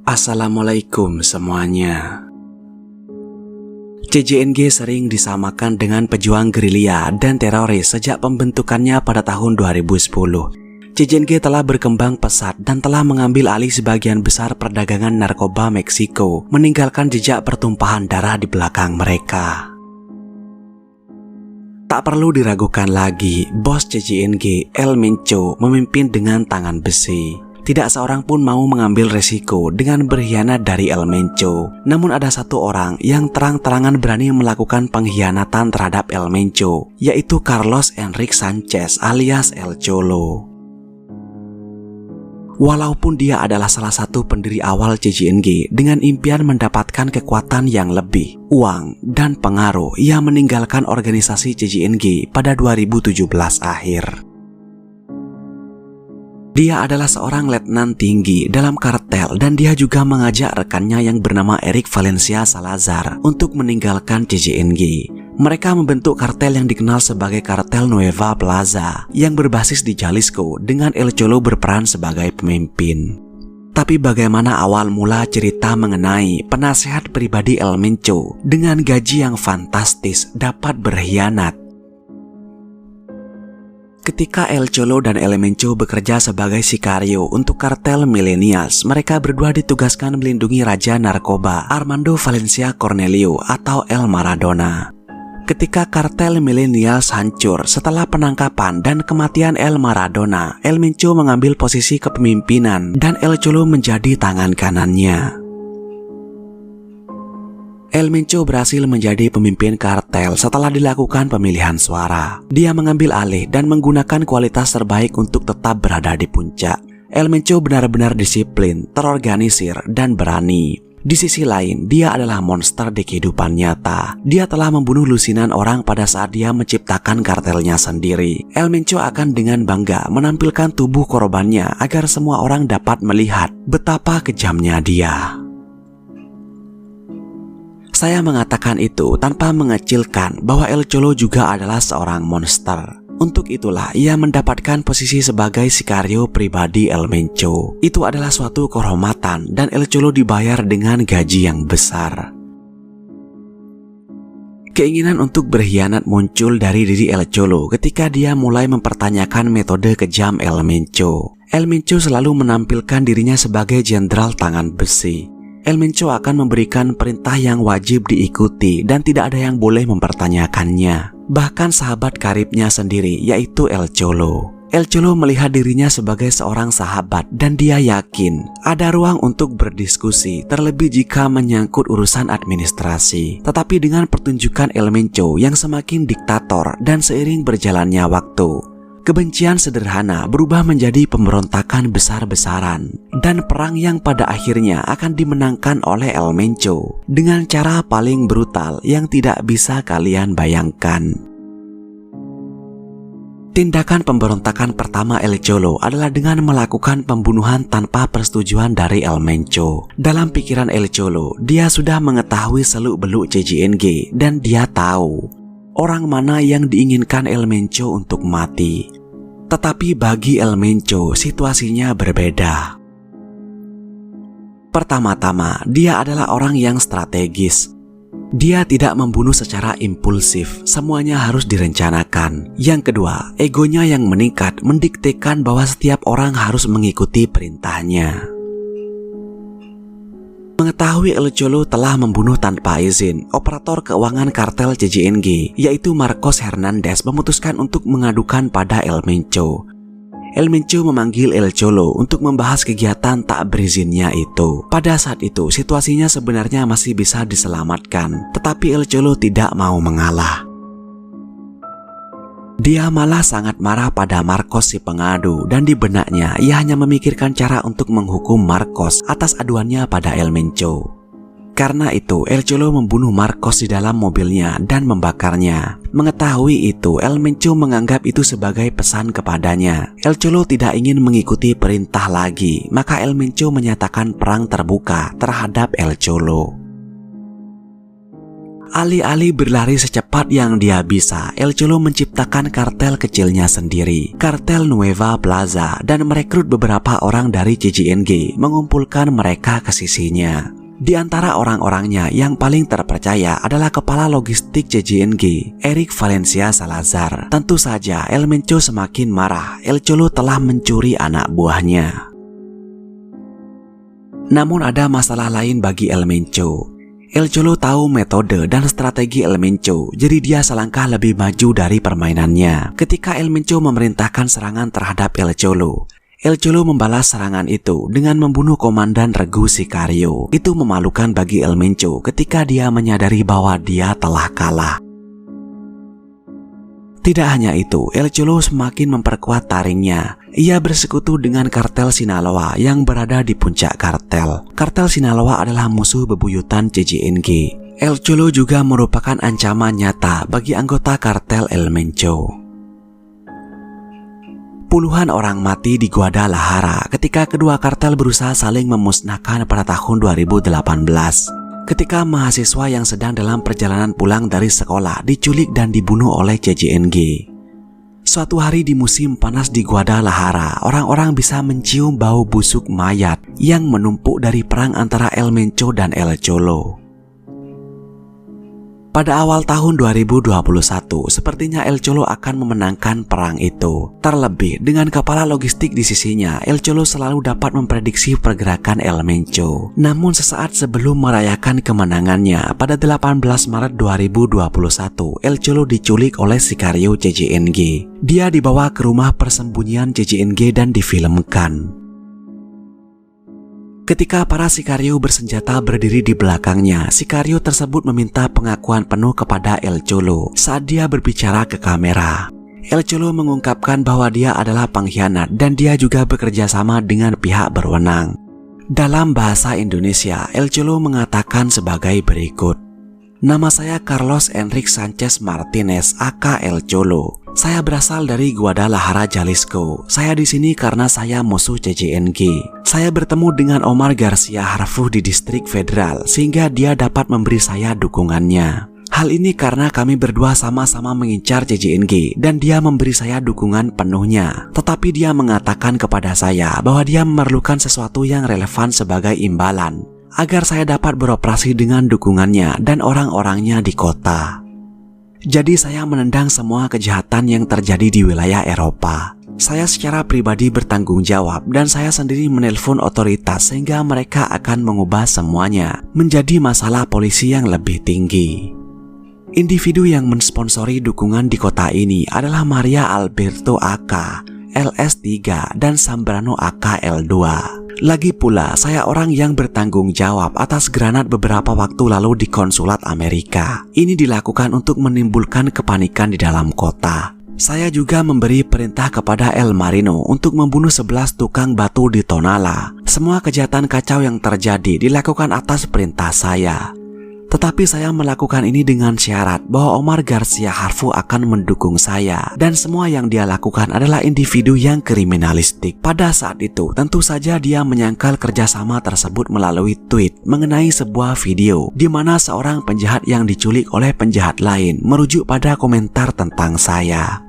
Assalamualaikum semuanya. CJNG sering disamakan dengan pejuang gerilya dan teroris sejak pembentukannya pada tahun 2010. CJNG telah berkembang pesat dan telah mengambil alih sebagian besar perdagangan narkoba Meksiko, meninggalkan jejak pertumpahan darah di belakang mereka. Tak perlu diragukan lagi, bos CJNG, El Mencho, memimpin dengan tangan besi. Tidak seorang pun mau mengambil resiko dengan berkhianat dari El Mencho. Namun ada satu orang yang terang-terangan berani melakukan pengkhianatan terhadap El Mencho, yaitu Carlos Enrique Sanchez alias El Cholo. Walaupun dia adalah salah satu pendiri awal CJNG dengan impian mendapatkan kekuatan yang lebih, uang, dan pengaruh, ia meninggalkan organisasi CJNG pada 2017 akhir. Dia adalah seorang letnan tinggi dalam kartel dan dia juga mengajak rekannya yang bernama Eric Valencia Salazar untuk meninggalkan CJNG. Mereka membentuk kartel yang dikenal sebagai Kartel Nueva Plaza yang berbasis di Jalisco dengan El Cholo berperan sebagai pemimpin. Tapi bagaimana awal mula cerita mengenai penasehat pribadi El Mencho dengan gaji yang fantastis dapat berkhianat? Ketika El Cholo dan El Mencho bekerja sebagai sikario untuk kartel Millennials, mereka berdua ditugaskan melindungi Raja Narkoba Armando Valencia Cornelio atau El Maradona. Ketika kartel Millennials hancur setelah penangkapan dan kematian El Maradona, El Mencho mengambil posisi kepemimpinan dan El Cholo menjadi tangan kanannya. El Mencho berhasil menjadi pemimpin kartel setelah dilakukan pemilihan suara. Dia mengambil alih dan menggunakan kualitas terbaik untuk tetap berada di puncak. El Mencho benar-benar disiplin, terorganisir, dan berani. Di sisi lain, dia adalah monster di kehidupan nyata. Dia telah membunuh lusinan orang pada saat dia menciptakan kartelnya sendiri. El Mencho akan dengan bangga menampilkan tubuh korbannya agar semua orang dapat melihat betapa kejamnya dia. Saya mengatakan itu tanpa mengecilkan bahwa El Cholo juga adalah seorang monster. Untuk itulah ia mendapatkan posisi sebagai sikario pribadi El Mencho. Itu adalah suatu kehormatan dan El Cholo dibayar dengan gaji yang besar. Keinginan untuk berkhianat muncul dari diri El Cholo ketika dia mulai mempertanyakan metode kejam El Mencho. El Mencho selalu menampilkan dirinya sebagai jenderal tangan besi. El Mencho akan memberikan perintah yang wajib diikuti dan tidak ada yang boleh mempertanyakannya. Bahkan sahabat karibnya sendiri, yaitu El Cholo. El Cholo melihat dirinya sebagai seorang sahabat dan dia yakin ada ruang untuk berdiskusi, terlebih jika menyangkut urusan administrasi. Tetapi dengan pertunjukan El Mencho yang semakin diktator dan seiring berjalannya waktu, kebencian sederhana berubah menjadi pemberontakan besar-besaran dan perang yang pada akhirnya akan dimenangkan oleh El Mencho dengan cara paling brutal yang tidak bisa kalian bayangkan. Tindakan pemberontakan pertama El Cholo adalah dengan melakukan pembunuhan tanpa persetujuan dari El Mencho. Dalam pikiran El Cholo, dia sudah mengetahui seluk-beluk CJNG dan dia tahu orang mana yang diinginkan El Mencho untuk mati. Tetapi bagi El Mencho, situasinya berbeda. Pertama-tama, dia adalah orang yang strategis. Dia tidak membunuh secara impulsif, semuanya harus direncanakan. Yang kedua, egonya yang meningkat mendiktekan bahwa setiap orang harus mengikuti perintahnya. Mengetahui El Cholo telah membunuh tanpa izin, operator keuangan kartel CJNG, yaitu Marcos Hernandez, memutuskan untuk mengadukan pada El Mencho. El Mencho memanggil El Cholo untuk membahas kegiatan tak berizinnya itu. Pada saat itu, situasinya sebenarnya masih bisa diselamatkan, tetapi El Cholo tidak mau mengalah. Dia malah sangat marah pada Marcos si pengadu dan di benaknya ia hanya memikirkan cara untuk menghukum Marcos atas aduannya pada El Mencho. Karena itu, El Cholo membunuh Marcos di dalam mobilnya dan membakarnya. Mengetahui itu, El Mencho menganggap itu sebagai pesan kepadanya. El Cholo tidak ingin mengikuti perintah lagi, maka El Mencho menyatakan perang terbuka terhadap El Cholo. Alih-alih berlari secepat yang dia bisa, El Cholo menciptakan kartel kecilnya sendiri, kartel Nueva Plaza, dan merekrut beberapa orang dari CJNG, mengumpulkan mereka ke sisinya. Di antara orang-orangnya yang paling terpercaya adalah kepala logistik CJNG, Eric Valencia Salazar. Tentu saja El Mencho semakin marah. El Cholo telah mencuri anak buahnya. Namun ada masalah lain bagi El Mencho. El Cholo tahu metode dan strategi El Mencho, jadi dia selangkah lebih maju dari permainannya. Ketika El Mencho memerintahkan serangan terhadap El Cholo membalas serangan itu dengan membunuh Komandan Regu Sicario. Itu memalukan bagi El Mencho ketika dia menyadari bahwa dia telah kalah. Tidak hanya itu, El Cholo semakin memperkuat taringnya. Ia bersekutu dengan kartel Sinaloa yang berada di puncak kartel. Kartel Sinaloa adalah musuh bebuyutan CJNG. El Cholo juga merupakan ancaman nyata bagi anggota kartel El Mencho. Puluhan orang mati di Guadalajara ketika kedua kartel berusaha saling memusnahkan pada tahun 2018. Ketika mahasiswa yang sedang dalam perjalanan pulang dari sekolah diculik dan dibunuh oleh CJNG. Suatu hari di musim panas di Guadalajara, orang-orang bisa mencium bau busuk mayat yang menumpuk dari perang antara El Mencho dan El Cholo. Pada awal tahun 2021, sepertinya El Cholo akan memenangkan perang itu. Terlebih, dengan kepala logistik di sisinya, El Cholo selalu dapat memprediksi pergerakan El Mencho. Namun sesaat sebelum merayakan kemenangannya, pada 18 Maret 2021, El Cholo diculik oleh Sicario CJNG. Dia dibawa ke rumah persembunyian CJNG dan difilmkan. Ketika para Sicario bersenjata berdiri di belakangnya, Sicario tersebut meminta pengakuan penuh kepada El Cholo saat dia berbicara ke kamera. El Cholo mengungkapkan bahwa dia adalah pengkhianat dan dia juga bekerja sama dengan pihak berwenang. Dalam bahasa Indonesia, El Cholo mengatakan sebagai berikut. Nama saya Carlos Enrique Sanchez Martinez, aka El Cholo. Saya berasal dari Guadalajara, Jalisco. Saya di sini karena saya musuh CJNG. Saya bertemu dengan Omar Garcia Harfuch di distrik federal sehingga dia dapat memberi saya dukungannya. Hal ini karena kami berdua sama-sama mengincar CJNG dan dia memberi saya dukungan penuhnya. Tetapi dia mengatakan kepada saya bahwa dia memerlukan sesuatu yang relevan sebagai imbalan agar saya dapat beroperasi dengan dukungannya dan orang-orangnya di kota. Jadi saya menendang semua kejahatan yang terjadi di wilayah Eropa. Saya secara pribadi bertanggung jawab dan saya sendiri menelpon otoritas sehingga mereka akan mengubah semuanya menjadi masalah polisi yang lebih tinggi. Individu yang mensponsori dukungan di kota ini adalah Maria Alberto AK, LS3, dan Zambrano AK L2. Lagi pula, saya orang yang bertanggung jawab atas granat beberapa waktu lalu di konsulat Amerika. Ini dilakukan untuk menimbulkan kepanikan di dalam kota. Saya juga memberi perintah kepada El Marino untuk membunuh 11 tukang batu di Tonala. Semua kejahatan kacau yang terjadi dilakukan atas perintah saya. Tetapi saya melakukan ini dengan syarat bahwa Omar Garcia Harfuch akan mendukung saya dan semua yang dia lakukan adalah individu yang kriminalistik. Pada saat itu, tentu saja dia menyangkal kerjasama tersebut melalui tweet mengenai sebuah video di mana seorang penjahat yang diculik oleh penjahat lain merujuk pada komentar tentang saya.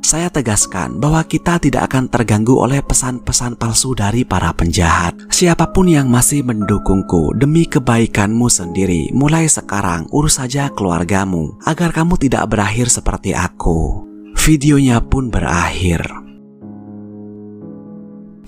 Saya tegaskan bahwa kita tidak akan terganggu oleh pesan-pesan palsu dari para penjahat. Siapapun yang masih mendukungku demi kebaikanmu sendiri, mulai sekarang urus saja keluargamu agar kamu tidak berakhir seperti aku. Videonya pun berakhir.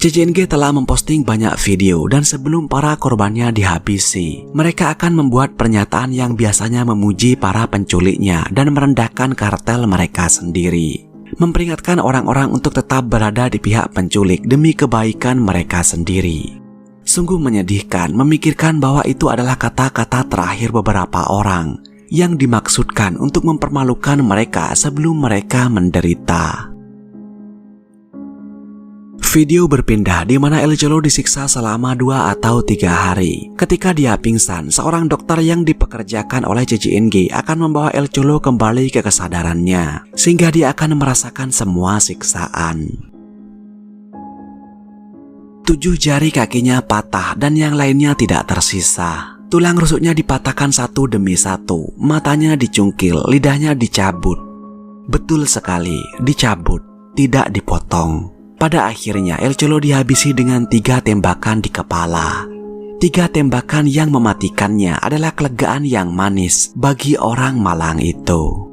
CJNG telah memposting banyak video dan sebelum para korbannya dihabisi, mereka akan membuat pernyataan yang biasanya memuji para penculiknya dan merendahkan kartel mereka sendiri. Memperingatkan orang-orang untuk tetap berada di pihak penculik demi kebaikan mereka sendiri. Sungguh menyedihkan memikirkan bahwa itu adalah kata-kata terakhir beberapa orang yang dimaksudkan untuk mempermalukan mereka sebelum mereka menderita. Video berpindah di mana El Cholo disiksa selama 2 atau 3 hari. Ketika dia pingsan, seorang dokter yang dipekerjakan oleh JJNG akan membawa El Cholo kembali ke kesadarannya, sehingga dia akan merasakan semua siksaan. 7 jari kakinya patah dan yang lainnya tidak tersisa. Tulang rusuknya dipatahkan satu demi satu, matanya dicungkil, lidahnya dicabut. Betul sekali, dicabut, tidak dipotong. Pada akhirnya El Cholo dihabisi dengan 3 tembakan di kepala. 3 tembakan yang mematikannya adalah kelegaan yang manis bagi orang Malang itu.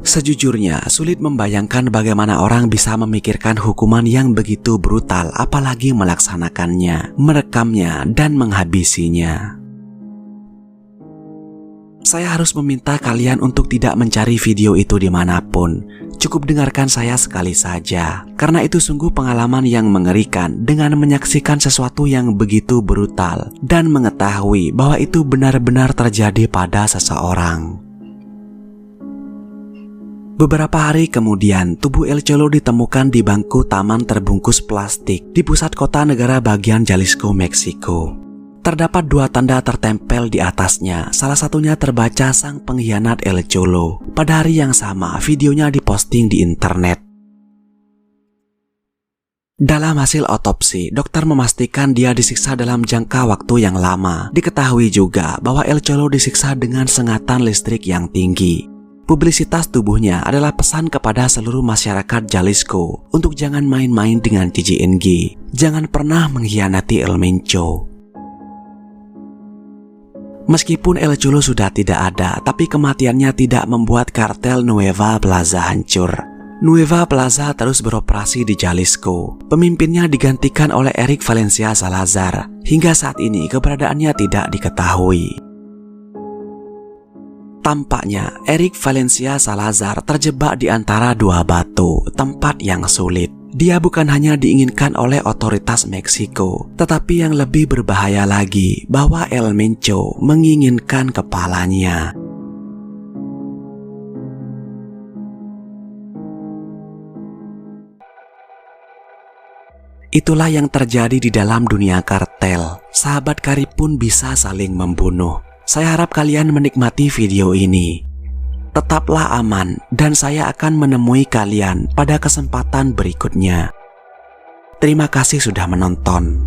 Sejujurnya, sulit membayangkan bagaimana orang bisa memikirkan hukuman yang begitu brutal, apalagi melaksanakannya, merekamnya, dan menghabisinya. Saya harus meminta kalian untuk tidak mencari video itu dimanapun. Cukup dengarkan saya sekali saja, karena itu sungguh pengalaman yang mengerikan dengan menyaksikan sesuatu yang begitu brutal dan mengetahui bahwa itu benar-benar terjadi pada seseorang. Beberapa hari kemudian, tubuh El Cholo ditemukan di bangku taman terbungkus plastik di pusat kota negara bagian Jalisco, Meksiko. Terdapat 2 tanda tertempel di atasnya, salah satunya terbaca sang pengkhianat El Cholo. Pada hari yang sama, videonya diposting di internet. Dalam hasil otopsi, dokter memastikan dia disiksa dalam jangka waktu yang lama. Diketahui juga bahwa El Cholo disiksa dengan sengatan listrik yang tinggi. Publisitas tubuhnya adalah pesan kepada seluruh masyarakat Jalisco untuk jangan main-main dengan JJNG. Jangan pernah mengkhianati El Mencho. Meskipun El Cholo sudah tidak ada, tapi kematiannya tidak membuat kartel Nueva Plaza hancur. Nueva Plaza terus beroperasi di Jalisco. Pemimpinnya digantikan oleh Eric Valencia Salazar. Hingga saat ini keberadaannya tidak diketahui. Tampaknya Eric Valencia Salazar terjebak di antara 2 batu, tempat yang sulit. Dia bukan hanya diinginkan oleh otoritas Meksiko, tetapi yang lebih berbahaya lagi bahwa El Mencho menginginkan kepalanya. Itulah yang terjadi di dalam dunia kartel. Sahabat karib pun bisa saling membunuh. Saya harap kalian menikmati video ini. Tetaplah aman dan saya akan menemui kalian pada kesempatan berikutnya. Terima kasih sudah menonton.